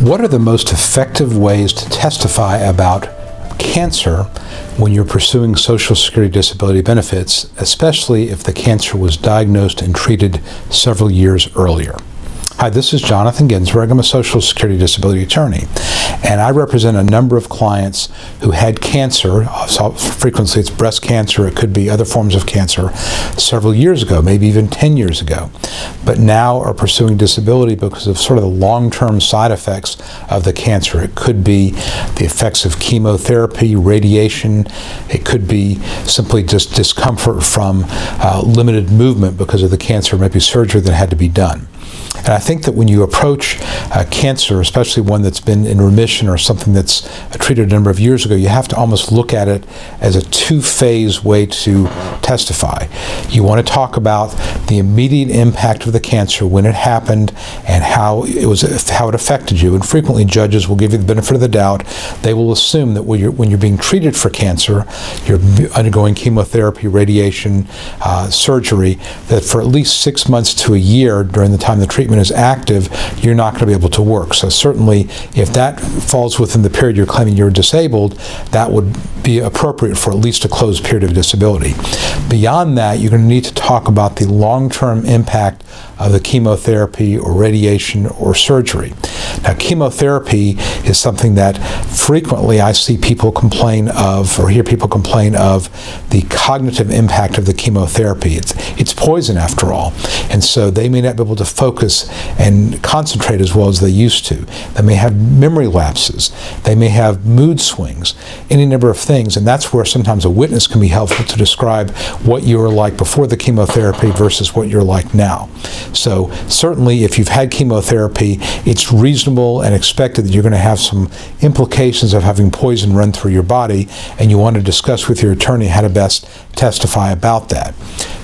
What are the most effective ways to testify about cancer when you're pursuing Social Security disability benefits, especially if the cancer was diagnosed and treated several years earlier? Hi, this is Jonathan Ginsberg. I'm a Social Security disability attorney, and I represent a number of clients who had cancer. So frequently it's breast cancer, it could be other forms of cancer, several years ago, maybe even 10 years ago, but now are pursuing disability because of sort of the long-term side effects of the cancer. It could be the effects of chemotherapy, radiation. It could be simply just discomfort from limited movement because of the cancer, maybe surgery that had to be done. And I think that when you approach cancer, especially one that's been in remission or something that's treated a number of years ago, you have to almost look at it as a two-phase way to testify. You want to talk about the immediate impact of the cancer when it happened and how it affected you. And frequently judges will give you the benefit of the doubt. They will assume that when you're being treated for cancer, you're undergoing chemotherapy, radiation, surgery, that for at least 6 months to a year during the time the treatment is active, you're not going to be able to work. So certainly if that falls within the period you're claiming you're disabled, that would be appropriate for at least a closed period of disability. Beyond that, you're going to need to talk about the long-term impact of the chemotherapy or radiation or surgery. Now, chemotherapy is something that frequently I see people complain of, or hear people complain of, the cognitive impact of the chemotherapy. It's poison after all, and so they may not be able to focus and concentrate as well as they used to. They may have memory lapses. They may have mood swings, any number of things, and that's where sometimes a witness can be helpful to describe what you were like before the chemotherapy versus what you're like now. So certainly if you've had chemotherapy, it's reasonable and expected that you're going to have some implications of having poison run through your body, and you want to discuss with your attorney how to best testify about that.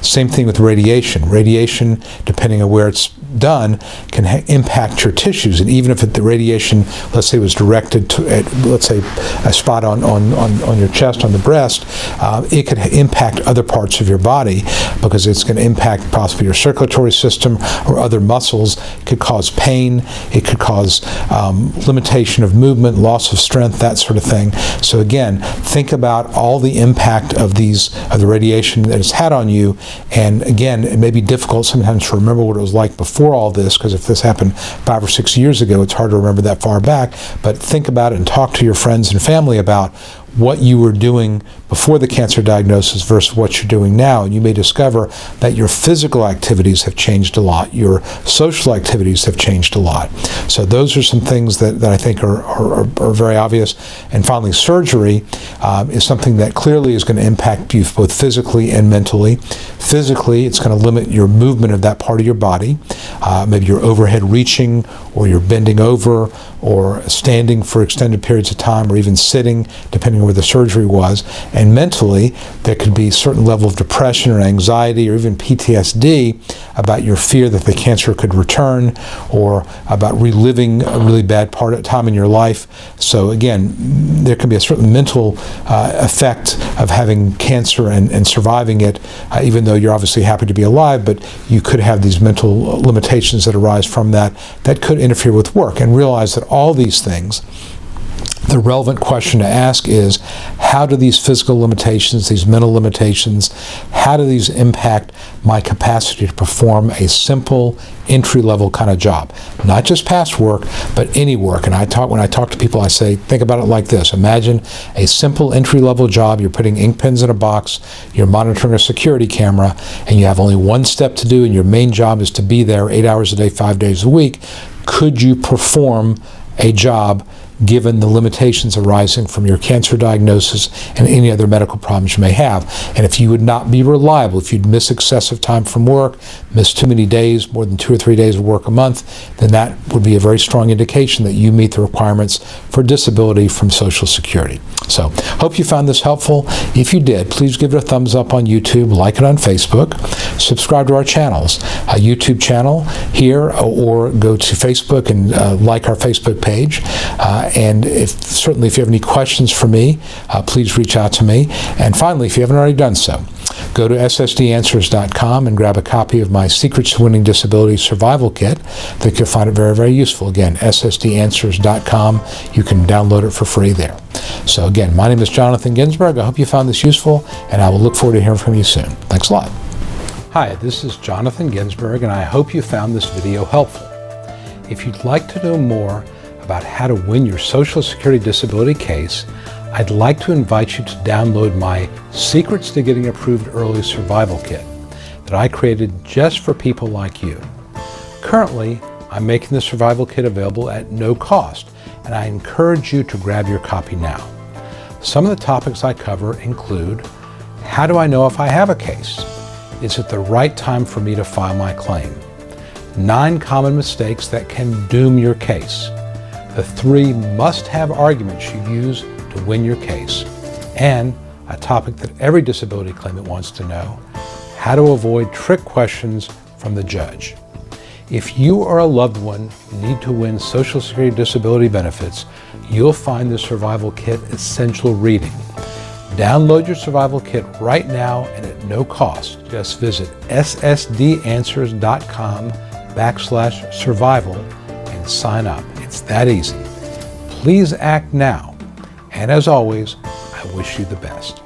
Same thing with radiation. Radiation, depending on where it's done, can impact your tissues, and even if the radiation, let's say, was directed to, let's say, a spot on your chest, on the breast, it could impact other parts of your body because it's going to impact possibly your circulatory system or other muscles. It could cause pain. It could cause limitation of movement, loss of strength, that sort of thing. So again, think about all the impact of the radiation that it's had on you. And again, it may be difficult sometimes to remember what it was like before all this, because if this happened 5 or 6 years ago, it's hard to remember that far back. But think about it and talk to your friends and family about what you were doing before the cancer diagnosis versus what you're doing now, and you may discover that your physical activities have changed a lot, your social activities have changed a lot. So those are some things that I think are very obvious. And finally, surgery is something that clearly is going to impact you both physically and mentally. Physically, it's going to limit your movement of that part of your body. Maybe you're overhead reaching, or you're bending over, or standing for extended periods of time, or even sitting, depending on where the surgery was. And mentally, there could be a certain level of depression or anxiety or even PTSD about your fear that the cancer could return, or about reliving a really bad time in your life. So again, there can be a certain mental effect of having cancer and surviving it, even though you're obviously happy to be alive, but you could have these mental limitations that arise from that could interfere with work. And realize that all these things, the relevant question to ask is, how do these physical limitations, these mental limitations, how do these impact my capacity to perform a simple entry-level kind of job? Not just past work, but any work. And when I talk to people, I say, think about it like this. Imagine a simple entry-level job. You're putting ink pens in a box, you're monitoring a security camera, and you have only one step to do, and your main job is to be there 8 hours a day, 5 days a week. Could you perform a job given the limitations arising from your cancer diagnosis and any other medical problems you may have? And if you would not be reliable, if you'd miss excessive time from work, miss too many days, more than 2 or 3 days of work a month, then that would be a very strong indication that you meet the requirements for disability from Social Security. So, hope you found this helpful. If you did, please give it a thumbs up on YouTube, like it on Facebook, subscribe to our channels, a YouTube channel here, or go to Facebook and like our Facebook page. And certainly if you have any questions for me, please reach out to me. And finally, if you haven't already done so, Go to ssdanswers.com and grab a copy of my Secrets to Winning Disability Survival Kit. I think you'll find it very, very useful. Again, ssdanswers.com. You can download it for free there. So again, my name is Jonathan Ginsberg. I hope you found this useful, and I will look forward to hearing from you soon. Thanks a lot. Hi, this is Jonathan Ginsberg, and I hope you found this video helpful. If you'd like to know more about how to win your Social Security disability case, I'd like to invite you to download my Secrets to Getting Approved Early Survival Kit that I created just for people like you. Currently, I'm making the Survival Kit available at no cost, and I encourage you to grab your copy now. Some of the topics I cover include: how do I know if I have a case? Is it the right time for me to file my claim? 9 common mistakes that can doom your case. The 3 must-have arguments you use to win your case. And a topic that every disability claimant wants to know: how to avoid trick questions from the judge. If you or a loved one need to win Social Security disability benefits, you'll find the Survival Kit essential reading. Download your Survival Kit right now and at no cost. Just visit ssdanswers.com/survival and sign up. It's that easy. Please act now. And as always, I wish you the best.